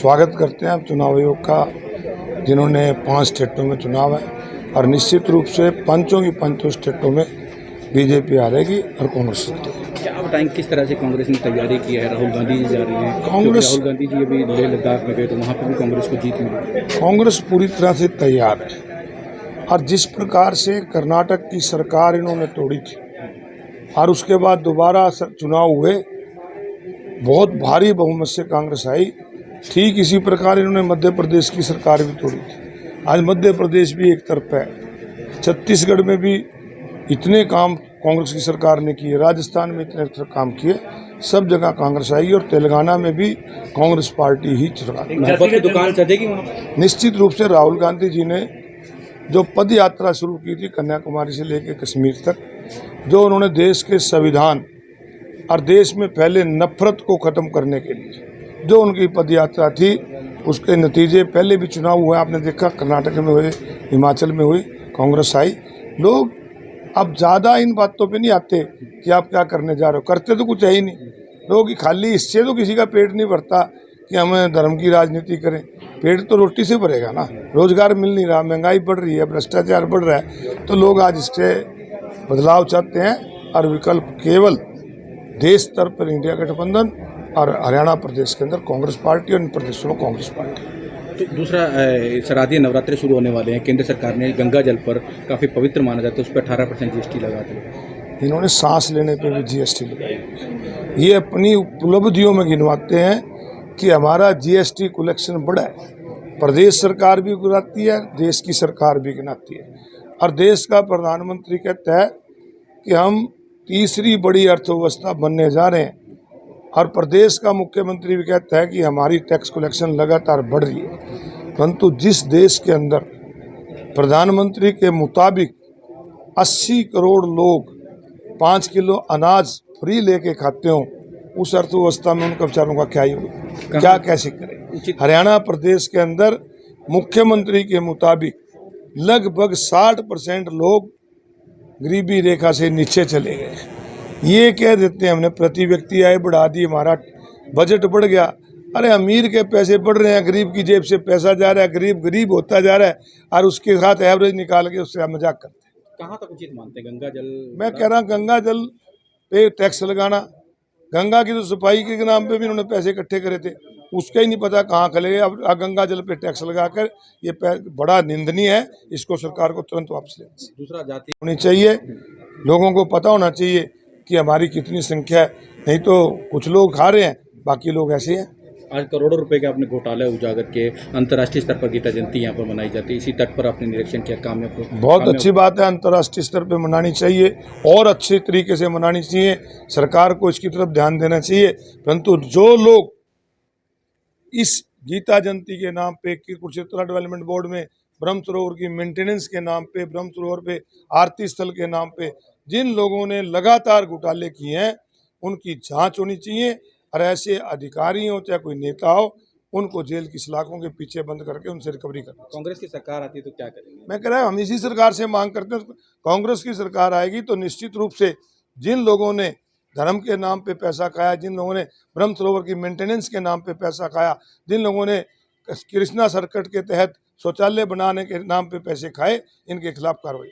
स्वागत करते हैं चुनाव आयोग का, जिन्होंने 5 स्टेटों में चुनाव है और निश्चित रूप से पंचों की 5 स्टेटों में बीजेपी हारेगी और कांग्रेस जीतेगी। क्या बताएंगे किस तरह से कांग्रेस ने तैयारी की है? राहुल गांधी जी जा रहे हैं, कांग्रेस राहुल गांधी जी अभी लेह लद्दाख में गए तो वहाँ पर भी कांग्रेस को जीत मिली। कांग्रेस पूरी तरह से तैयार है और जिस प्रकार से कर्नाटक की सरकार इन्होंने तोड़ी थी और उसके बाद दोबारा चुनाव हुए, बहुत भारी बहुमत से कांग्रेस आई, ठीक इसी प्रकार इन्होंने मध्य प्रदेश की सरकार भी तोड़ी थी। आज मध्य प्रदेश भी एक तरफ है, छत्तीसगढ़ में भी इतने काम कांग्रेस की सरकार ने किए, राजस्थान में इतने काम किए, सब जगह कांग्रेस आई और तेलंगाना में भी कांग्रेस पार्टी ही की दुकान सजेगी वहाँ। निश्चित रूप से राहुल गांधी जी ने जो पद यात्रा शुरू की थी कन्याकुमारी से लेकर कश्मीर तक, जो उन्होंने देश के संविधान और देश में फैले नफरत को ख़त्म करने के लिए जो उनकी पद यात्रा थी, उसके नतीजे पहले भी चुनाव हुए, आपने देखा कर्नाटक में हुए, हिमाचल में हुई, कांग्रेस आई। लोग अब ज़्यादा इन बातों पे नहीं आते कि आप क्या करने जा रहे हो, करते तो कुछ है ही नहीं। लोग खाली इससे तो किसी का पेट नहीं भरता कि हमें धर्म की राजनीति करें, पेट तो रोटी से भरेगा ना। रोजगार मिल नहीं रहा, महंगाई बढ़ रही है, भ्रष्टाचार बढ़ रहा है, तो लोग आज इससे बदलाव चाहते हैं और विकल्प केवल देश स्तर पर इंडिया गठबंधन और हरियाणा प्रदेश के अंदर कांग्रेस पार्टी और इन प्रदेशों में कांग्रेस पार्टी। तो दूसरा, शारदीय नवरात्रि शुरू होने वाले हैं, केंद्र सरकार ने गंगा जल पर काफ़ी पवित्र माना जाता है, उस पर 18% जीएसटी लगा दी। इन्होंने सांस लेने पे भी जीएसटी लगाई। ये अपनी उपलब्धियों में गिनवाते हैं कि हमारा जीएसटी कलेक्शन बढ़ा है। प्रदेश सरकार भी गिनाती है, देश की सरकार भी गिनाती है और देश का प्रधानमंत्री कहता है कि हम तीसरी बड़ी अर्थव्यवस्था बनने जा रहे हैं और प्रदेश का मुख्यमंत्री भी कहता है कि हमारी टैक्स कलेक्शन लगातार बढ़ रही है। परंतु जिस देश के अंदर प्रधानमंत्री के मुताबिक 80 करोड़ लोग 5 किलो अनाज फ्री लेके खाते हों, उस अर्थव्यवस्था में उनके विचारों का क्या होगा, क्या कैसे करें। हरियाणा प्रदेश के अंदर मुख्यमंत्री के मुताबिक लगभग 60% लोग गरीबी रेखा से नीचे चले गए। ये कह देते हैं हमने प्रति व्यक्ति आय बढ़ा दी, हमारा बजट बढ़ गया। अरे अमीर के पैसे बढ़ रहे हैं, गरीब की जेब से पैसा जा रहा है, गरीब गरीब होता जा रहा है और उसके साथ एवरेज निकाल के उससे मजाक करते हैं। कहाँ तक उचित मानते हैं गंगा जल? मैं कह रहा हूँ गंगा जल पे टैक्स लगाना, गंगा की तो सफाई के नाम पे भी उन्होंने पैसे इकट्ठे करे थे, उसका ही नहीं पता कहाँ खले गए। अब गंगा जल पे टैक्स लगाकर ये बड़ा निंदनीय है, इसको सरकार को तुरंत वापस लेना चाहिए। दूसरा, जाति होनी चाहिए, लोगों को पता होना चाहिए कि हमारी कितनी संख्या है, नहीं तो कुछ लोग खा रहे हैं, बाकी लोग ऐसे हैं। आज करोड़ों रुपए के आपने घोटाले उजागर के, अंतर्राष्ट्रीय स्तर पर गीता जयंती यहाँ पर मनाई जाती है, इसी तट पर आपने निरीक्षण किया, काम में बहुत अच्छी बात है, अंतर्राष्ट्रीय स्तर पर मनानी चाहिए और अच्छे तरीके से मनानी चाहिए, सरकार को इसकी तरफ ध्यान देना चाहिए। परंतु जो लोग इस गीता जयंती के नाम पे कुरुक्षेत्र डेवलपमेंट बोर्ड में ब्रह्म सरोवर की मेंटेनेंस के नाम पे, ब्रह्म सरोवर पे आरती स्थल के नाम पे जिन लोगों ने लगातार घोटाले किए हैं, उनकी जांच होनी चाहिए और ऐसे अधिकारी हो चाहे कोई नेता हो, उनको जेल की सलाखों के पीछे बंद करके उनसे रिकवरी करना। कांग्रेस की सरकार आती है तो क्या करेंगे? मैं कह रहा हूँ हम इसी सरकार से मांग करते हैं, कांग्रेस की सरकार आएगी तो निश्चित रूप से जिन लोगों ने धर्म के नाम पे पैसा खाया, जिन लोगों ने ब्रह्म सरोवर की मेंटेनेंस के नाम पे पैसा खाया, जिन लोगों ने कृष्णा सर्किट के तहत शौचालय बनाने के नाम पे पैसे खाए, इनके खिलाफ कार्रवाई।